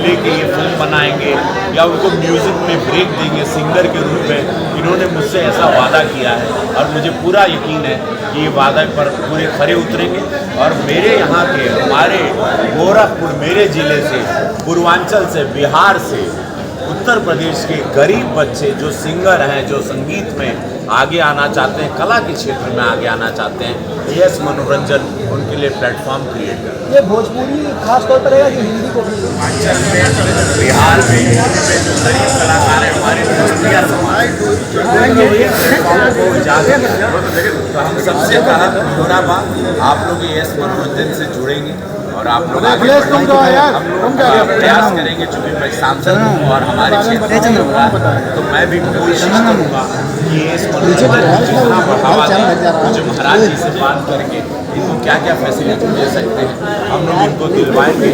लेके ये फिल्म बनाएंगे या उनको म्यूज़िक में ब्रेक देंगे सिंगर के रूप में। इन्होंने मुझसे ऐसा वादा किया है और मुझे पूरा यकीन है कि ये वादा पर पूरे खरे उतरेंगे। और मेरे यहाँ के हमारे गोरखपुर मेरे ज़िले से, पूर्वांचल से, बिहार से, उत्तर प्रदेश के गरीब बच्चे जो सिंगर हैं, जो संगीत में आगे आना चाहते हैं, कला के क्षेत्र में आगे आना चाहते हैं, यस मनोरंजन उनके लिए प्लेटफॉर्म क्रिएट कर। ये भोजपुरी खास तौर पर रहेगा कि हिंदी को भी? हिमाचल में, बिहार में, यूपी में जो गरीब कलाकार हैं हमारे भोजपुरिया समाज को इजाजत है। तो हम सबसे कहा थोड़ा बात आप लोग यस मनोरंजन से जुड़ेंगे और आप लोग आगे हम प्रयास करेंगे। चूँकि मैं सांसद हूँ और हमारे क्षेत्र में होगा तो मैं भी कोशिश करूँगा कि इस मनोरंजन जितना बढ़ावा दें। मुझे महाराज जी से बात करके इनको क्या क्या फैसिलिटी दे सकते हैं हम लोग इनको दिलवाएंगे।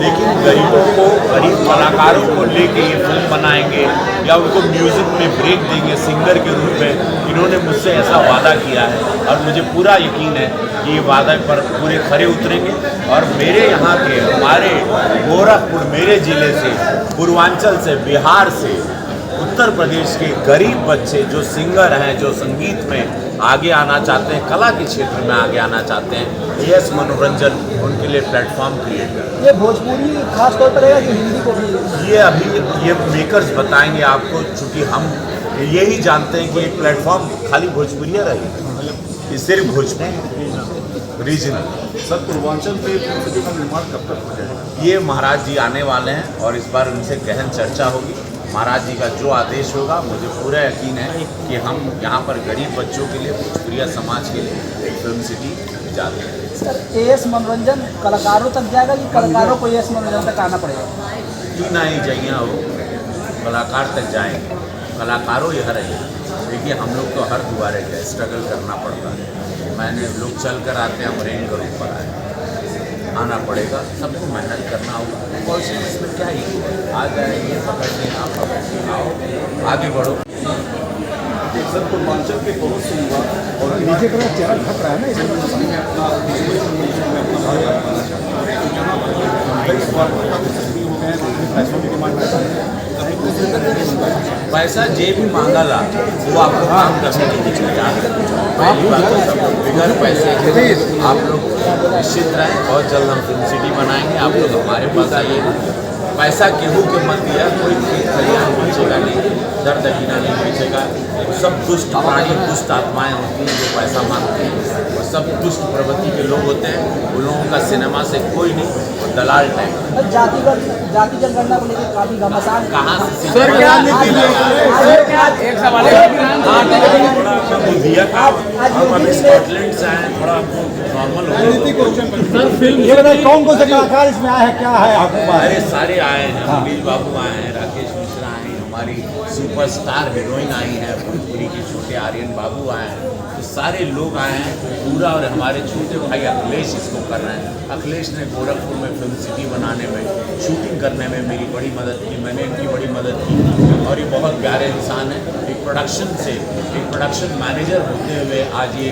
लेकिन गरीबों को, गरीब कलाकारों को लेके ये फिल्म बनाएंगे या उनको म्यूज़िक में ब्रेक देंगे सिंगर के रूप में। इन्होंने मुझसे ऐसा वादा किया है और मुझे पूरा यकीन है कि ये वादा पर पूरे खरे उतरेंगे। और मेरे यहाँ के हमारे गोरखपुर मेरे ज़िले से, पूर्वांचल से, बिहार से, उत्तर प्रदेश के गरीब बच्चे जो सिंगर हैं, जो संगीत में आगे आना चाहते हैं, कला के क्षेत्र में आगे आना चाहते हैं, यस मनोरंजन उनके लिए प्लेटफॉर्म क्रिएट कर। ये भोजपुरी खास तौर पर रहेगा कि हिंदी को भी? ये अभी ये मेकर्स बताएंगे आपको, चूँकि हम यही जानते हैं कि एक प्लेटफॉर्म खाली भोजपुरिया रहेगा, ये सिर्फ भोजपुरी रीजनल। सर, पूर्वांचल में फिल्म का निर्माण कब तक हो जाएगा? ये महाराज जी आने वाले हैं और इस बार उनसे गहन चर्चा होगी। महाराज जी का जो आदेश होगा, मुझे पूरा यकीन है कि हम यहाँ पर गरीब बच्चों के लिए, भोजपुरिया समाज के लिए एक फिल्म सिटी जाते हैं। सर, एएस मनोरंजन कलाकारों तक जाएगा कि कलाकारों को एएस मनोरंजन तक आना पड़ेगा? क्यों ना ही जाइए हो, कलाकार तक जाएंगे, कलाकारों यह रहेंगे। देखिए हम लोग तो हर दुआरे गए, स्ट्रगल करना पड़ता है। मैंने लोग चल कर आते हैं, हम रेंग के ऊपर आए, आना पड़ेगा, सबको मेहनत करना होगा। पॉलिटिक्स में क्या ही आ जाएंगे, पकड़ लें, आप पकड़ लें, आओ आगे बढ़ो। सर, पूर्वांचल के बहुत से युवा और नीचे का चेहरा ढक रहा है ना, इसमें अपना पैसों की डिमांड पैसा जे भी मांगा ला वो आपको काम करने के लिए तैयार है। पहली बात तो सब लोग बिगड़ पैसे के आप लोग निश्चित रहें। बहुत जल्द हम फिल्म सिटी बनाएंगे, आप लोग हमारे पास आइए। पैसा केहू के मत दिया, कोई खलियान बेचेगा नहीं, दर दक्षिणा नहीं बेचेगा। सब दुष्ट प्राणी, दुष्ट आत्माएं होती हैं जो पैसा मांगते हैं, और सब दुष्ट प्रवृत्ति के लोग होते हैं। उन लोगों का सिनेमा से कोई नहीं, और दलाल टाइप। जाति जनगणना को लेकर काफी घमासान कहाँ से सर क्या एक सवाल दिया का हम अभी स्कॉटलैंड से आए, थोड़ा नॉर्मल हो सर फिल्म ये बताइए कौन कौन से कलाकार इसमें आए हैं, क्या है आपके पास? अरे सारे आए हैं, अनिल बाबू आए हैं, राकेश मिश्रा आए हैं, हमारी सुपरस्टार हीरोइन आई है भोजपुरी के, छोटे आर्यन बाबू आए हैं। तो सारे लोग आए हैं पूरा। और हमारे छोटे भाई अखिलेश इसको कर रहे हैं। अखिलेश ने गोरखपुर में फिल्म सिटी बनाने में, शूटिंग करने में मेरी बड़ी मदद की, मैंने इनकी बड़ी मदद की। और ये बहुत प्यारे इंसान है। एक प्रोडक्शन से, एक प्रोडक्शन मैनेजर होते हुए आज ये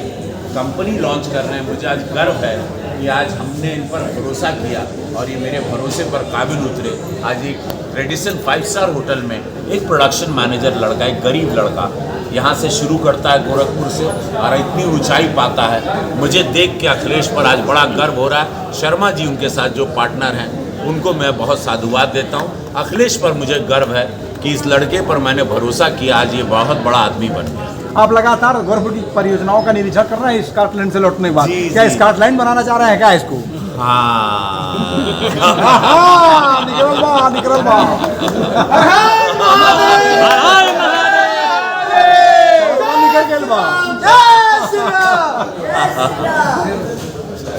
कंपनी लॉन्च कर रहे हैं। मुझे आज गर्व है कि आज हमने इन पर भरोसा किया और ये मेरे भरोसे पर काबिल उतरे। आज एक ट्रेडिशन 5 स्टार होटल में एक प्रोडक्शन मैनेजर लड़का, एक गरीब लड़का यहाँ से शुरू करता है गोरखपुर से और इतनी ऊंचाई पाता है। मुझे देख के अखिलेश पर आज बड़ा गर्व हो रहा है। शर्मा जी उनके साथ जो पार्टनर हैं उनको मैं बहुत साधुवाद देता हूँ। अखिलेश पर मुझे गर्व है कि इस लड़के पर मैंने भरोसा किया, आज ये बहुत बड़ा आदमी बन गया। आप लगातार गोरखपुर की परियोजनाओं का निरीक्षण कर रहे हैं स्कॉटलैंड से लौटने के बाद। जी, क्या जी। स्कॉटलैंड बनाना चाह रहे हैं क्या इसको? हाँ निकल बा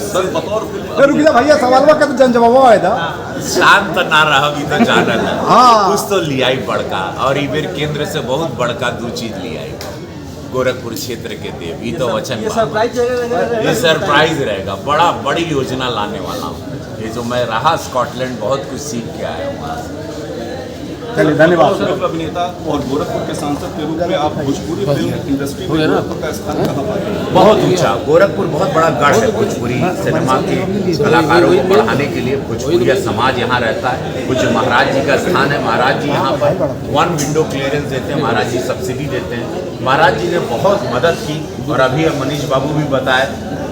सर, बतौर फिल्म रुक जा भैया, सवाल का तो जन जवाब आया था। शांत ना रहोगी तो जाना ना। हाँ। कुछ तो लिया ही बड़का, और इबेर केंद्र से बहुत बड़का 2 चीज लिया है। गोरखपुर क्षेत्र के देव, ये तो वचन ये सरप्राइज रहेगा। बड़ी योजना लाने वाला हूँ। ये जो मैं रहा स्कॉटलैंड, बहुत कुछ सीख के आया हूँ वहाँ से। चलिए धन्यवाद। फिल्म अभिनेता और गोरखपुर के सांसद के रूप में आप भोजपुरी फिल्म इंडस्ट्री में गोरखपुर का स्थान कहाँ पाएंगे? बहुत ऊंचा। गोरखपुर बहुत बड़ा गढ़ है भोजपुरी सिनेमा के कलाकारों को बढ़ाने के लिए। भोजपुरिया समाज यहाँ रहता है। कुछ महाराज जी का स्थान है। महाराज जी यहाँ पर 1 विंडो क्लियरेंस देते हैं। महाराज जी सब्सिडी देते हैं। महाराज जी ने बहुत मदद की। और अभी मनीष बाबू भी बताए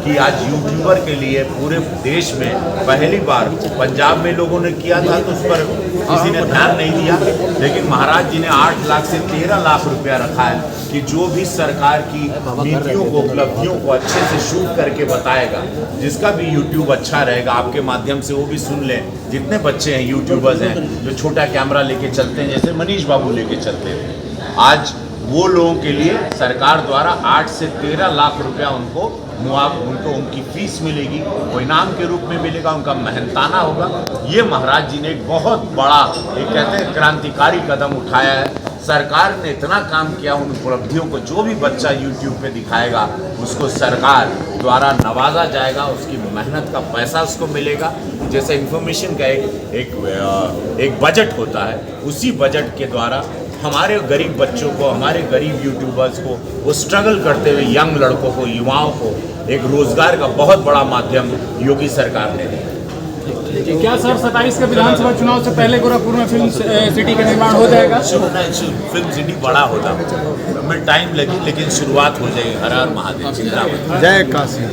कि आज यूट्यूबर के लिए पूरे देश में पहली बार पंजाब में लोगों ने किया था तो उस पर किसी ने ध्यान नहीं दिया, लेकिन महाराज जी ने 8 लाख से 13 लाख रुपया रखा है कि जो भी सरकार की नीतियों को, उपलब्धियों को अच्छे से शूट करके बताएगा, जिसका भी यूट्यूब अच्छा रहेगा, आपके माध्यम से वो भी सुन लें। जितने बच्चे हैं यूट्यूबर्स हैं जो छोटा कैमरा लेके चलते हैं, जैसे मनीष बाबू लेके चलते हैं, आज वो लोगों के लिए सरकार द्वारा 8 से 13 लाख रुपया उनको उनकी फीस मिलेगी, वो इनाम के रूप में मिलेगा, उनका मेहनताना होगा। ये महाराज जी ने एक बहुत बड़ा, एक कहते हैं क्रांतिकारी कदम उठाया है। सरकार ने इतना काम किया, उन उपलब्धियों को जो भी बच्चा यूट्यूब पे दिखाएगा उसको सरकार द्वारा नवाजा जाएगा, उसकी मेहनत का पैसा उसको मिलेगा। जैसे इंफॉर्मेशन का एक बजट होता है, उसी बजट के द्वारा हमारे गरीब बच्चों को, हमारे गरीब यूट्यूबर्स को, वो स्ट्रगल करते हुए यंग लड़कों को, युवाओं को एक रोजगार का बहुत बड़ा माध्यम योगी सरकार ने दिया। क्या सर 27 के विधानसभा चुनाव से पहले गोरखपुर में फिल्म सिटी का निर्माण हो जाएगा? फिल्म सिटी बड़ा होगा, हमें टाइम लगी, लेकिन शुरुआत हो जाएगी। हर हर महादेव, चिंता मत। जय काशी।